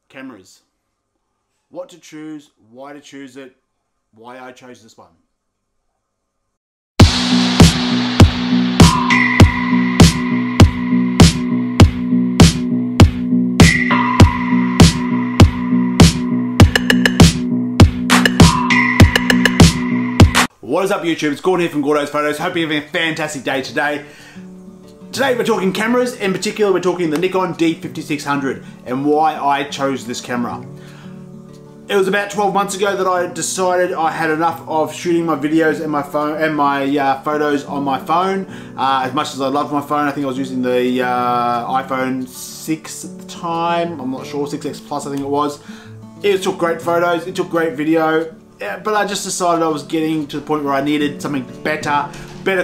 cameras. What to choose, why to choose it, why I chose this one. What is up YouTube, it's Gordon here from GordosFotos. Hope you're having a fantastic day today. Today we're talking cameras, in particular we're talking the Nikon D5600 and why I chose this camera. It was about 12 months ago that I decided I had enough of shooting my videos and my phone and my photos on my phone. As much as I loved my phone, I think I was using the iPhone 6 at the time. I'm not sure, 6X Plus I think it was. It took great photos, it took great video. But I just decided I was getting to the point where I needed something better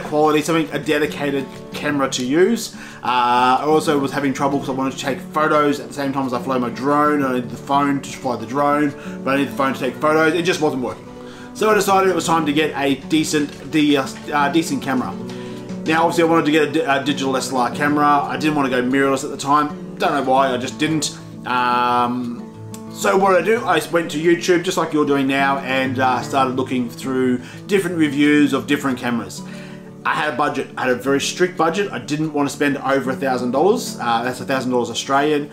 quality, a dedicated camera to use. I also was having trouble because I wanted to take photos at the same time as I flew my drone. I needed the phone to fly the drone, but I needed the phone to take photos. It just wasn't working. So I decided it was time to get a decent camera. Now obviously I wanted to get a digital SLR camera. I didn't want to go mirrorless at the time. Don't know why, I just didn't. So what did I do? I went to YouTube, just like you're doing now, and started looking through different reviews of different cameras. I had a budget. I had a very strict budget. I didn't want to spend over $1,000. That's $1,000 Australian.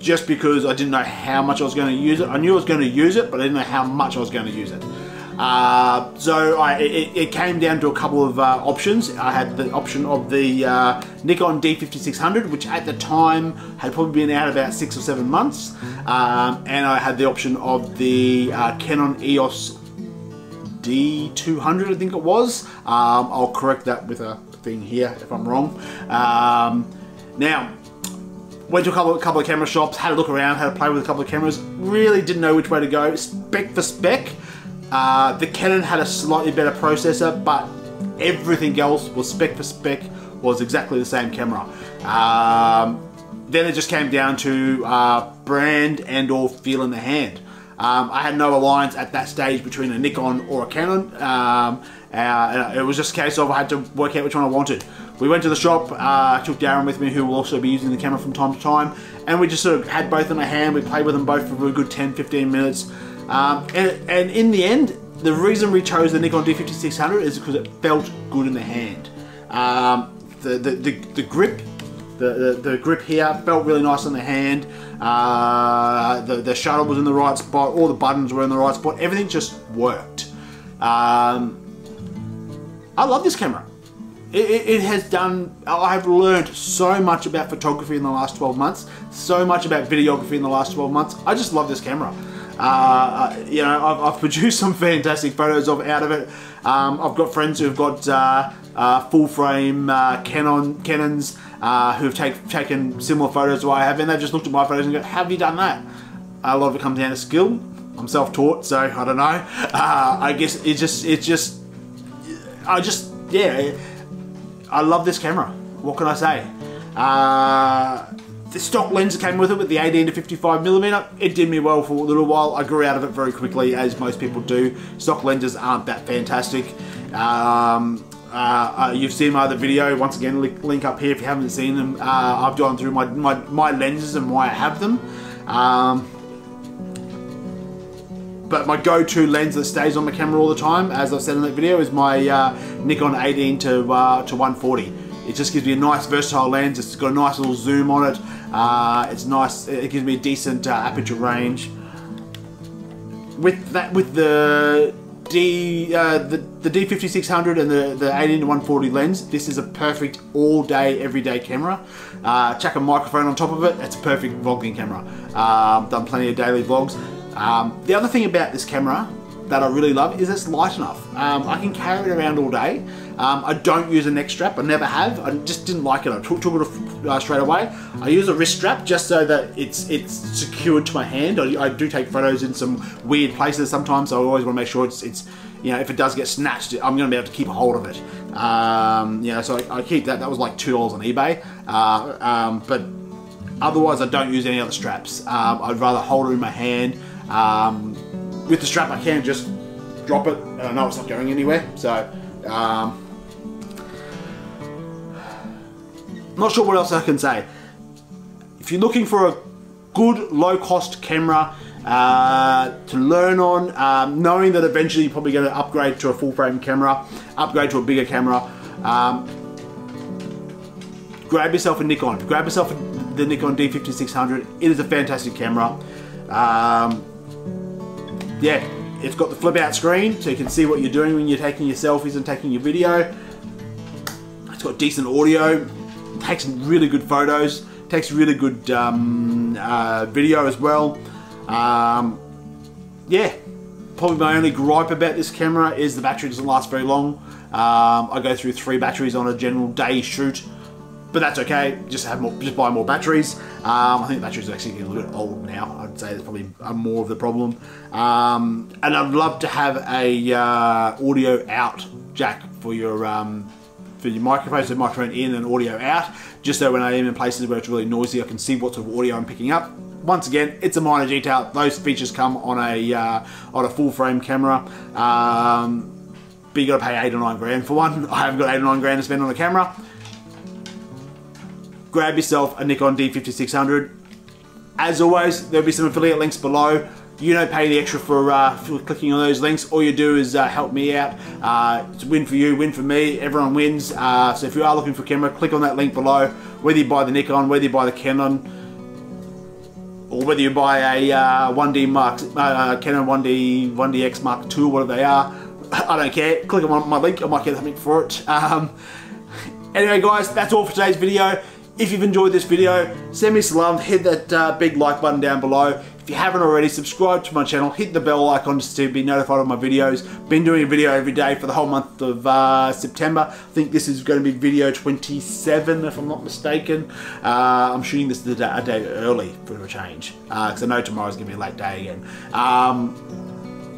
Just because I didn't know how much I was going to use it. I knew I was going to use it, but I didn't know how much I was going to use it. So it came down to a couple of options. I had the option of the Nikon D5600, which at the time had probably been out about 6 or 7 months, and I had the option of the Canon EOS D200, I think it was. I'll correct that with a thing here if I'm wrong. Now, went to a couple of camera shops, had a look around, had a play with a couple of cameras. Really didn't know which way to go. Spec for spec. The Canon had a slightly better processor, but everything else was spec for spec, was exactly the same camera. Then it just came down to brand and or feel in the hand. I had no alliance at that stage between a Nikon or a Canon. It was just a case of I had to work out which one I wanted. We went to the shop, took Darren with me, who will also be using the camera from time to time, and we just sort of had both in our hand. We played with them both for a good 10-15 minutes. And in the end, the reason we chose the Nikon D5600 is because it felt good in the hand. The grip, the grip here felt really nice in the hand. The shuttle was in the right spot. All the buttons were in the right spot. Everything just worked. I love this camera. It has done, I've learned so much about photography in the last 12 months, so much about videography in the last 12 months. I just love this camera. You know, I've produced some fantastic photos out of it. I've got friends who've got full frame Canons who've taken similar photos to what I have, and they've just looked at my photos and go, how have you done that? A lot of it comes down to skill. I'm self-taught, so I don't know. I guess yeah, I love this camera. What can I say? The stock lens that came with it, with the 18 to 55mm, it did me well for a little while. I grew out of it very quickly, as most people do. Stock lenses aren't that fantastic. You've seen my other video, once again, link up here if you haven't seen them. I've gone through my lenses and why I have them. But my go-to lens that stays on my camera all the time, as I've said in that video, is my Nikon 18 to 140. It just gives me a nice versatile lens. It's got a nice little zoom on it. It's nice. It gives me a decent aperture range. With the D5600 and the 18 to 140 lens, this is a perfect all-day, everyday camera. Chuck a microphone on top of it. It's a perfect vlogging camera. I've done plenty of daily vlogs. The other thing about this camera that I really love is it's light enough. I can carry it around all day. I don't use a neck strap, I never have. I just didn't like it. I took it off straight away. I use a wrist strap just so that it's secured to my hand. I do take photos in some weird places sometimes, so I always want to make sure it's you know, if it does get snatched, I'm going to be able to keep a hold of it. You know, so I keep that. That was like $2 on eBay. But otherwise, I don't use any other straps. I'd rather hold it in my hand. With the strap, I can just drop it, and I know it's not going anywhere. So, not sure what else I can say. If you're looking for good low-cost camera to learn on, knowing that eventually you're probably going to upgrade to a full-frame camera, upgrade to a bigger camera. Grab yourself a Nikon. Grab yourself the Nikon D5600. It is a fantastic camera. Yeah, it's got the flip-out screen, so you can see what you're doing when you're taking your selfies and taking your video. It's got decent audio. Takes really good photos. Takes really good video as well. Yeah, probably my only gripe about this camera is the battery doesn't last very long. I go through 3 batteries on a general day shoot, but that's okay. Just buy more batteries. I think the batteries are actually getting a little bit old now. I'd say that's probably more of the problem. And I'd love to have a audio out jack for your microphone, so microphone in and audio out, just so when I am in places where it's really noisy, I can see what sort of audio I'm picking up. Once again, it's a minor detail. Those features come on a full frame camera, but you got to pay 8 or 9 grand for one. I haven't got 8 or 9 grand to spend on a camera. Grab yourself a Nikon D5600. As always, there'll be some affiliate links below. You don't pay the extra for clicking on those links. All you do is help me out. It's a win for you, win for me. Everyone wins. So if you are looking for a camera, click on that link below. Whether you buy the Nikon, whether you buy the Canon, or whether you buy a Canon 1DX Mark II, whatever they are, I don't care. Click on my link, I might get something for it. Anyway guys, that's all for today's video. If you've enjoyed this video, send me some love, hit that big like button down below. If you haven't already, subscribe to my channel, hit the bell icon just to be notified of my videos. Been doing a video every day for the whole month of September. I think this is going to be video 27 if I'm not mistaken. I'm shooting this a day early for a change, because I know tomorrow's going to be a late day again.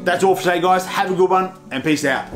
That's all for today guys, have a good one and peace out.